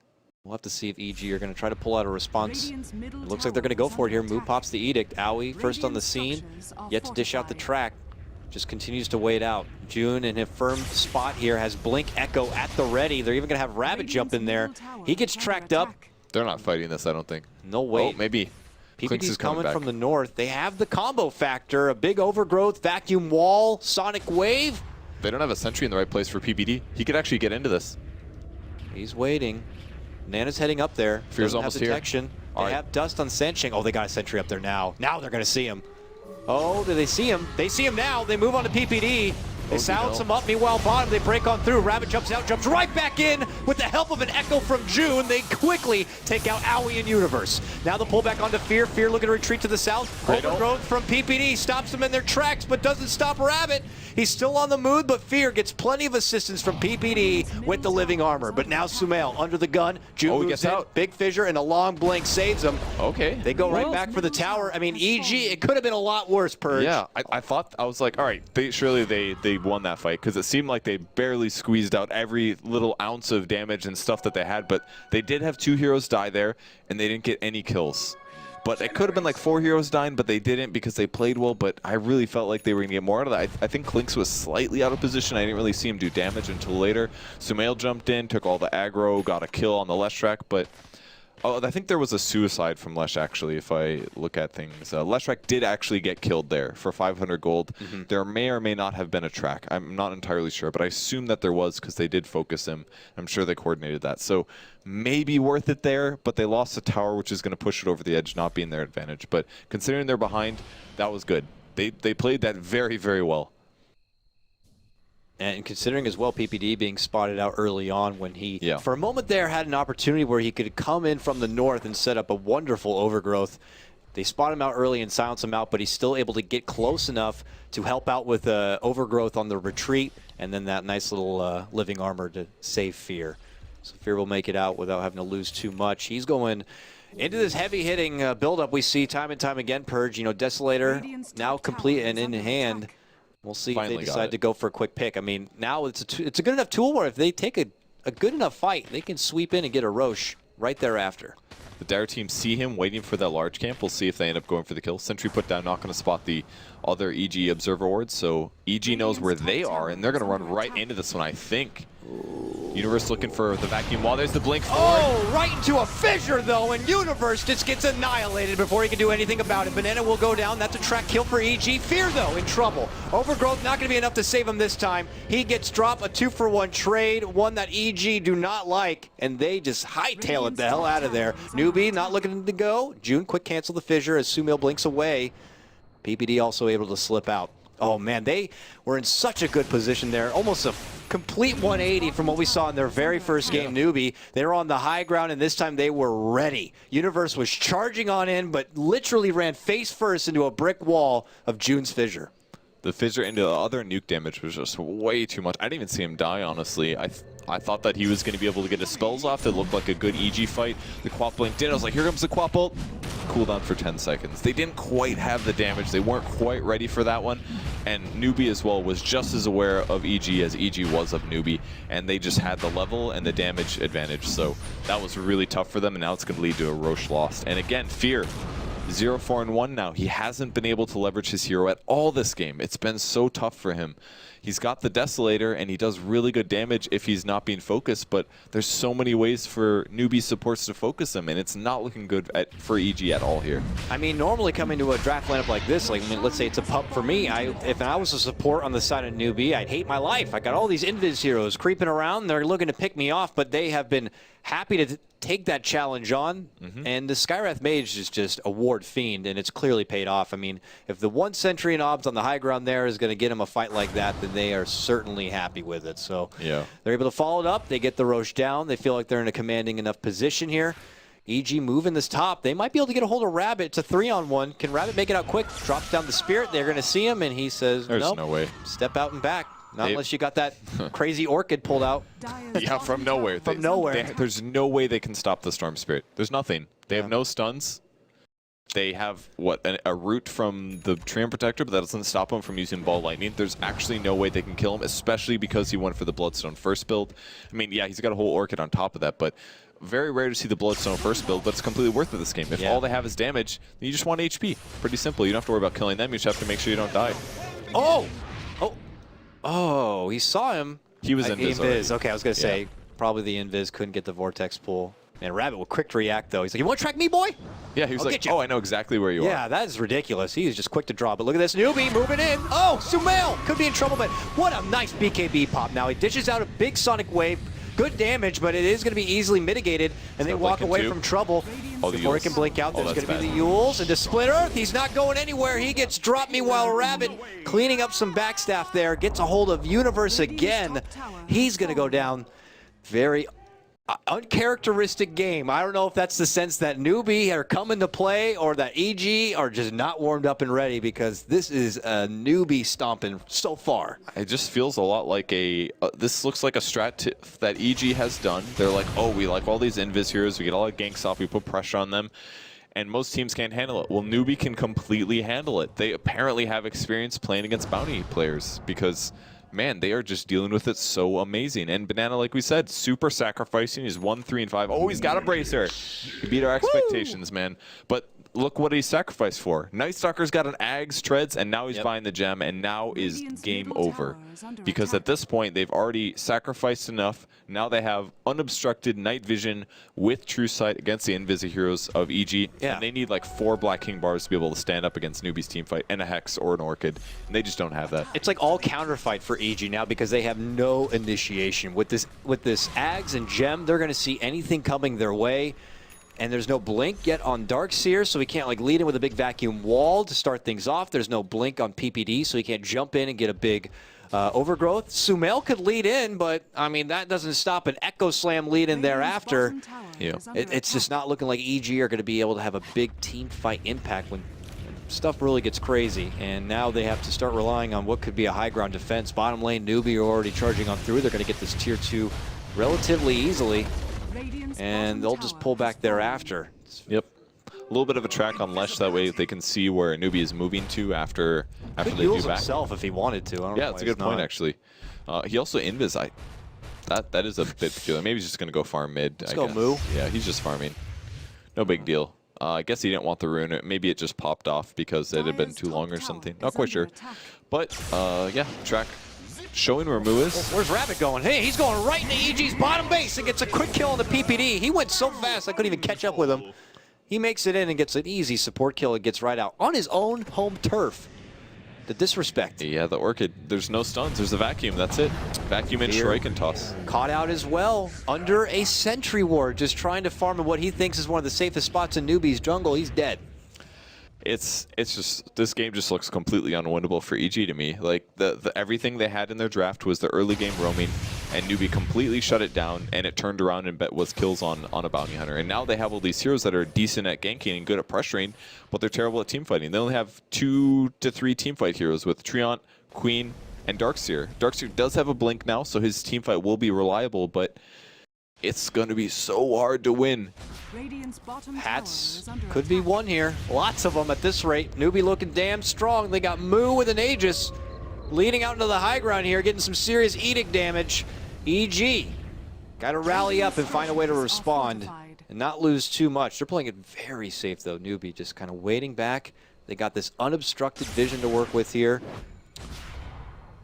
S1: we'll have to see if EG are going to try to pull out a response. It looks like they're going to go for it here. Moo pops the Edict. Owie first on the scene, yet to dish out the track. Just continues to wait out. June in a firm spot here has Blink Echo at the ready. They're even going to have Rabbit jump in there. He gets tracked up.
S2: They're not fighting this, I don't think.
S1: No way.
S2: Oh, maybe.
S1: PPD's coming from the north. They have the combo factor, a big overgrowth, vacuum wall, sonic wave.
S2: They don't have a sentry in the right place for PPD. He could actually get into this.
S1: He's waiting. Nana's heading up there.
S2: Fear's
S1: Doesn't
S2: almost
S1: have detection.
S2: Here.
S1: They have dust on Sansheng. Oh, they got a sentry up there now. Now they're going to see him. Oh, do they see him? They see him now. They move on to PPD. They silence him up. Meanwhile, bottom, they break on through. Rabbit jumps out, jumps right back in with the help of an Echo from June. They quickly take out Owie and Universe. Now the pullback onto Fear. Fear looking to retreat to the south. Overgrowth from PPD stops them in their tracks, but doesn't stop Rabbit. He's still on the move, but Fear gets plenty of assistance from PPD with the living armor. But now Sumail under the gun. June moves
S2: gets
S1: in.
S2: out.
S1: Big fissure and a long blink saves him.
S2: Okay.
S1: They go right back for the tower. I mean, EG, it could have been a lot worse, Purge.
S2: Yeah, I was like, all right, surely they won that fight, because it seemed like they barely squeezed out every little ounce of damage and stuff that they had, but they did have 2 heroes die there, and they didn't get any kills. But it could have been like 4 heroes dying, but they didn't because they played well, but I really felt like they were going to get more out of that. I think Clinks was slightly out of position. I didn't really see him do damage until later. Sumail jumped in, took all the aggro, got a kill on the Leshrac, but I think there was a suicide from Lesh, actually, if I look at things. Leshrac did actually get killed there for 500 gold. There may or may not have been a track. I'm not entirely sure, but I assume that there was because they did focus him. I'm sure they coordinated that. So maybe worth it there, but they lost the tower, which is going to push it over the edge, not being their advantage. But considering they're behind, that was good. They played that very, very well.
S1: And considering as well PPD being spotted out early on when he,
S2: Yeah.
S1: for a moment there, had an opportunity where he could come in from the north and set up a wonderful overgrowth. They spot him out early and silence him out, but he's still able to get close enough to help out with overgrowth on the retreat, and then that nice little living armor to save Fear. So Fear will make it out without having to lose too much. He's going into this heavy-hitting build-up we see time and time again, Purge. You know, Desolator now complete and in hand. We'll see
S2: Finally
S1: if they decide to go for a quick pick. I mean, now it's a good enough tool where if they take a good enough fight, they can sweep in and get a Roche right thereafter.
S2: The Dire team see him waiting for that large camp. We'll see if they end up going for the kill. Sentry put down, not going to spot the other EG observer wards, so EG knows where they are, and they're going to run right into this one, I think. Universe looking for the vacuum wall. There's the blink forward.
S1: Oh, right into a fissure, though, and Universe just gets annihilated before he can do anything about it. Banana will go down. That's a track kill for EG. Fear, though, in trouble. Overgrowth not going to be enough to save him this time. He gets dropped, a 2-for-1 trade, one that EG do not like, and they just hightail it the hell out of there. NewBee not looking to go. June quick cancel the fissure as Sumail blinks away. PPD also able to slip out. Oh, man, they were in such a good position there. Almost a complete 180 from what we saw in their very first game, NewBee. They were on the high ground, and this time they were ready. Universe was charging on in, but literally ran face first into a brick wall of June's fissure.
S2: The fissure into the other nuke damage was just way too much. I didn't even see him die, honestly. I thought that he was going to be able to get his spells off. It looked like a good EG fight. The Quap blinked in. I was like, here comes the Quap ult. Cooldown for 10 seconds. They didn't quite have the damage. They weren't quite ready for that one. And NewBee as well was just as aware of EG as EG was of NewBee. And they just had the level and the damage advantage. So that was really tough for them. And now it's going to lead to a Roche lost. And again, Fear. 0-4-1 now. He hasn't been able to leverage his hero at all this game. It's been so tough for him. He's got the Desolator, and he does really good damage if he's not being focused, but there's so many ways for NewBee supports to focus him, and it's not looking good for EG at all here.
S1: I mean, normally coming to a draft lineup like this, like, I mean, let's say it's a pup for me, if I was a support on the side of NewBee, I'd hate my life. I got all these Invis heroes creeping around. They're looking to pick me off, but they have been happy to take that challenge on, and the Skywrath Mage is just a ward fiend, and it's clearly paid off. I mean, if the one Sentry and Obs on the high ground there is going to get him a fight like that, then they are certainly happy with it. So
S2: yeah,
S1: they're able to follow it up. They get the Roche down. They feel like they're in a commanding enough position here. EG moving this top. They might be able to get a hold of Rabbit. It's a 3-on-1. Can Rabbit make it out quick? Drops down the Spirit. They're going to see him, and he says,
S2: there's
S1: nope,
S2: no way.
S1: Step out and back. Not unless you got that crazy Orchid pulled out.
S2: Yeah, from nowhere.
S1: From nowhere.
S2: There's no way they can stop the Storm Spirit. There's nothing. They have no stuns. They have, what, a root from the Treant Protector, but that doesn't stop him from using Ball Lightning. There's actually no way they can kill him, especially because he went for the Bloodstone first build. I mean, yeah, he's got a whole Orchid on top of that, but very rare to see the Bloodstone first build, but it's completely worth it this game. If all they have is damage, then you just want HP. Pretty simple. You don't have to worry about killing them. You just have to make sure you don't die.
S1: Oh, he saw him.
S2: He was invis.
S1: Okay, I was going to say, probably the invis couldn't get the Vortex pull. And Rabbit will quick to react, though. He's like, you want to track me, boy?
S2: Yeah, he was like, oh, I know exactly where you are.
S1: Yeah, that is ridiculous. He is just quick to draw. But look at this. NewBee moving in. Oh, Sumail could be in trouble, but what a nice BKB pop. Now he dishes out a big Sonic Wave. Good damage, but it is going to be easily mitigated, and they walk away from trouble. Before he can blink out, there's going to be the Yules. And to Split Earth, he's not going anywhere. He gets dropped. Meanwhile, Rabbit cleaning up some backstaff there, gets a hold of Universe again. He's going to go down. Very uncharacteristic game. I don't know if that's the sense that NewBee are coming to play or that EG are just not warmed up and ready, because this is a NewBee stomping so far.
S2: It just feels a lot like this looks like a strat that EG has done. They're like, oh, we like all these invis heroes, we get all the ganks off, we put pressure on them, and most teams can't handle it. Well, NewBee can completely handle it. They apparently have experience playing against bounty players, because man, they are just dealing with it so amazing. And Banana, like we said, super sacrificing. He's 1, 3, and 5. Oh, he's got a bracer. He beat our expectations, man. But look what he sacrificed for. Night Stalker's got an Ags, Treads, and now he's buying the gem, and now is game over. Because at this point, they've already sacrificed enough. Now they have unobstructed night vision with True Sight against the Invisi heroes of EG.
S1: Yeah.
S2: And they need like 4 Black King bars to be able to stand up against NewBee's team fight and a Hex or an Orchid. And they just don't have that.
S1: It's like all counterfight for EG now, because they have no initiation. With this Ags and Gem, they're going to see anything coming their way. And there's no blink yet on Darkseer, so he can't like lead in with a big vacuum wall to start things off. There's no blink on PPD, so he can't jump in and get a big Overgrowth, Sumail could lead in, but I mean that doesn't stop an Echo Slam lead in thereafter.
S2: Yeah.
S1: It's just not looking like EG are going to be able to have a big team fight impact when stuff really gets crazy. And now they have to start relying on what could be a high ground defense. Bottom lane, NewBee are already charging on through. They're going to get this tier 2 relatively easily, and they'll just pull back thereafter.
S2: Yep. A little bit of a track on Lesh, that way they can see where NewBee is moving to after they do back.
S1: Himself if he wanted to. I don't know
S2: Yeah, it's a good point actually. He also invis. That is a bit peculiar. Maybe he's just gonna go farm mid.
S1: Let's go Moo.
S2: Yeah, he's just farming. No big deal. I guess he didn't want the rune. Maybe it just popped off because it had been too long or something. Not quite sure. But yeah, track showing where Moo is.
S1: Where's Rabbit going? Hey, he's going right into EG's bottom base and gets a quick kill on the PPD. He went so fast I couldn't even catch up with him. He makes it in and gets an easy support kill and gets right out on his own home turf. The disrespect.
S2: Yeah, the Orchid. There's no stuns. There's a vacuum. That's it. Vacuum and Shrike and toss.
S1: Caught out as well under a sentry ward, just trying to farm in what he thinks is one of the safest spots in NewBee's jungle. He's dead.
S2: It's just, this game just looks completely unwinnable for EG to me. Like the everything they had in their draft was the early game roaming, and NewBee completely shut it down, and it turned around and was kills on a bounty hunter. And now they have all these heroes that are decent at ganking and good at pressuring, but they're terrible at team fighting. They only have 2 to 3 teamfight heroes with Treant, Queen, and Darkseer. Darkseer does have a blink now, so his teamfight will be reliable, but it's going to be so hard to win.
S1: Hats could be won here. Lots of them at this rate. NewBee looking damn strong. They got Moo with an Aegis leading out into the high ground here, getting some serious edict damage. EG got to rally up and find a way to respond and not lose too much. They're playing it very safe though. NewBee just kind of waiting back. They got this unobstructed vision to work with here,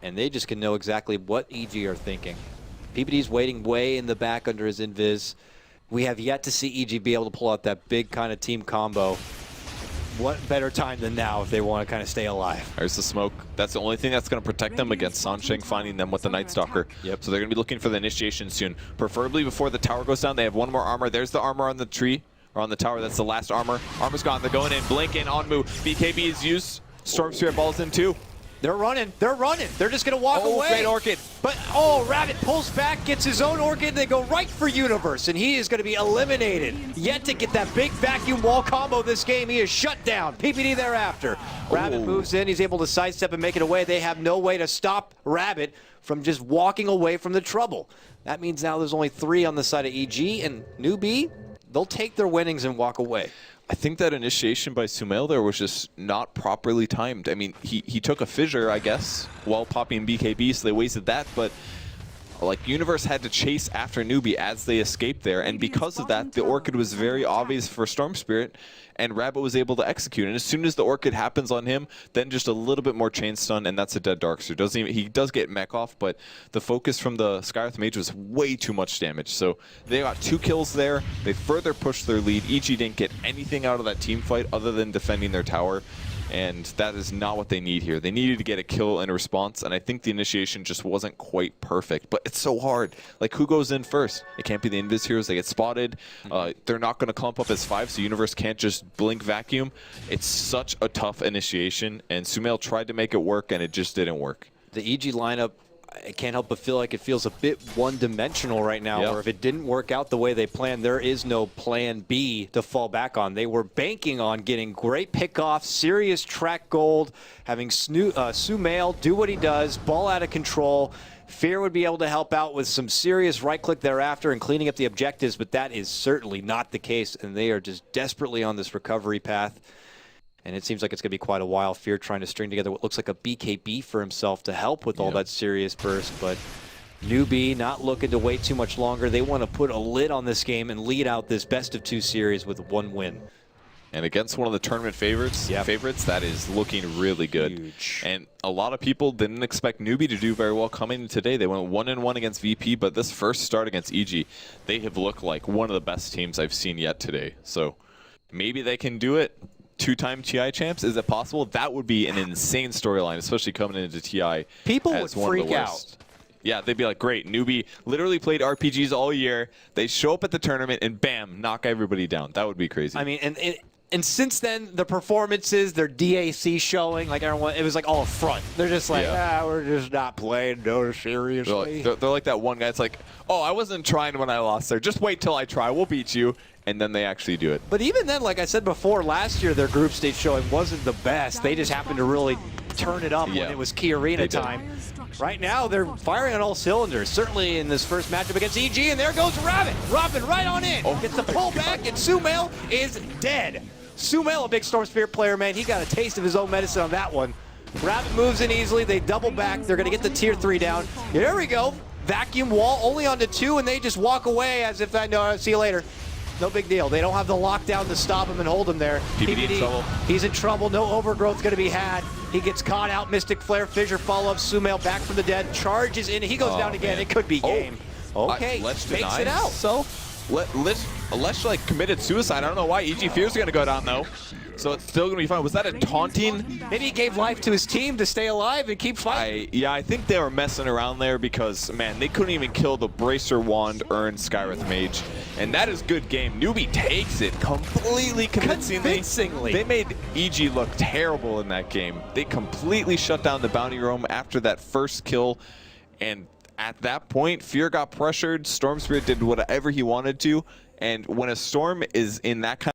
S1: and they just can know exactly what EG are thinking. PPD's waiting way in the back under his invis. We have yet to see EG be able to pull out that big kind of team combo. What better time than now if they want to kind of stay alive?
S2: There's the smoke. That's the only thing that's going to protect them against Sansheng finding them with the Night Stalker.
S1: Yep.
S2: So they're going to be looking for the initiation soon. Preferably before the tower goes down. They have one more armor. There's the armor on the tree, or on the tower. That's the last armor. Armor's gone. They're going in. Blink in on Moo. BKB is used. Storm Spirit balls in too.
S1: They're running. They're running. They're just going to walk away.
S2: Great Orchid.
S1: But, Rabbit pulls back, gets his own Orchid. They go right for Universe, and he is going to be eliminated. Yet to get that big vacuum wall combo this game, he is shut down. PPD thereafter. Rabbit moves in. He's able to sidestep and make it away. They have no way to stop Rabbit from just walking away from the trouble. That means now there's only 3 on the side of EG, and NewBee, they'll take their winnings and walk away.
S2: I think that initiation by Sumail there was just not properly timed. I mean, he took a fissure, I guess, while popping BKB, so they wasted that, but like Universe had to chase after NewBee as they escaped there, and because of that, the Orchid was very obvious for Storm Spirit, and Rabbit was able to execute. And as soon as the Orchid happens on him, then just a little bit more chain stun, and that's a dead Darkseer. He does get mech off, but the focus from the Skywrath Mage was way too much damage. So they got 2 kills there. They further pushed their lead. EG didn't get anything out of that team fight other than defending their tower. And that is not what they need here. They needed to get a kill in response, and I think the initiation just wasn't quite perfect. But it's so hard. Like, who goes in first? It can't be the Invis heroes. They get spotted. They're not going to clump up as 5, so Universe can't just blink vacuum. It's such a tough initiation, and Sumail tried to make it work, and it just didn't work.
S1: The EG lineup, I can't help but feel like it feels a bit one-dimensional right now, where if it didn't work out the way they planned, there is no plan B to fall back on. They were banking on getting great pickoff, serious track gold, having Sumail do what he does, ball out of control. Fear would be able to help out with some serious right-click thereafter and cleaning up the objectives, but that is certainly not the case, and they are just desperately on this recovery path. And it seems like it's going to be quite a while. Fear trying to string together what looks like a BKB for himself to help with all that serious burst. But NewBee not looking to wait too much longer. They want to put a lid on this game and lead out this best-of-2 series with 1 win.
S2: And against one of the tournament favorites, that is looking really good.
S1: Huge.
S2: And a lot of people didn't expect NewBee to do very well coming in today. They went 1-1 against VP, but this first start against EG, they have looked like one of the best teams I've seen yet today. So maybe they can do it. 2-time TI champs? Is it possible? That would be an insane storyline, especially coming into TI.
S1: People would freak out.
S2: Yeah, they'd be like, great, NewBee literally played RPGs all year. They show up at the tournament and bam, knock everybody down. That would be crazy.
S1: I mean, and And since then, the performances, their DAC showing, like everyone, it was like all a front. They're just like, we're just not playing, no, seriously.
S2: They're like that one guy. It's like, oh, I wasn't trying when I lost there. Just wait till I try. We'll beat you. And then they actually do it.
S1: But even then, like I said before, last year their group stage showing wasn't the best. They just happened to really turn it up when it was Key Arena time. Right now, they're firing on all cylinders, certainly in this first matchup against EG, and there goes Robin. Robin right on in. Gets the pullback, and Sumail is dead. Sumail, a big Storm Spirit player, man, he got a taste of his own medicine on that one. Rabbit moves in easily. They double back. They're going to get the tier 3 down. There we go. Vacuum wall only onto 2, and they just walk away as if I know. See you later. No big deal. They don't have the lockdown to stop him and hold him there.
S2: PBD in trouble.
S1: He's in trouble. No overgrowth going to be had. He gets caught out. Mystic Flare, Fissure follow-up. Sumail back from the dead. Charges in. He goes down again. Man. It could be game. Okay, takes it out.
S2: So, Lesh like committed suicide. I don't know why. EG Fear's going to go down though. So it's still going to be fine. Was that a taunting?
S1: Maybe he gave life to his team to stay alive and keep fighting.
S2: I think they were messing around there because, man, they couldn't even kill the Bracer Wand Earn Skywrath Mage. And that is good game. NewBee takes it completely convincingly. They made EG look terrible in that game. They completely shut down the Bounty Roam after that first kill. And at that point, Fear got pressured. Storm Spirit did whatever he wanted to. And when a Storm is in that kind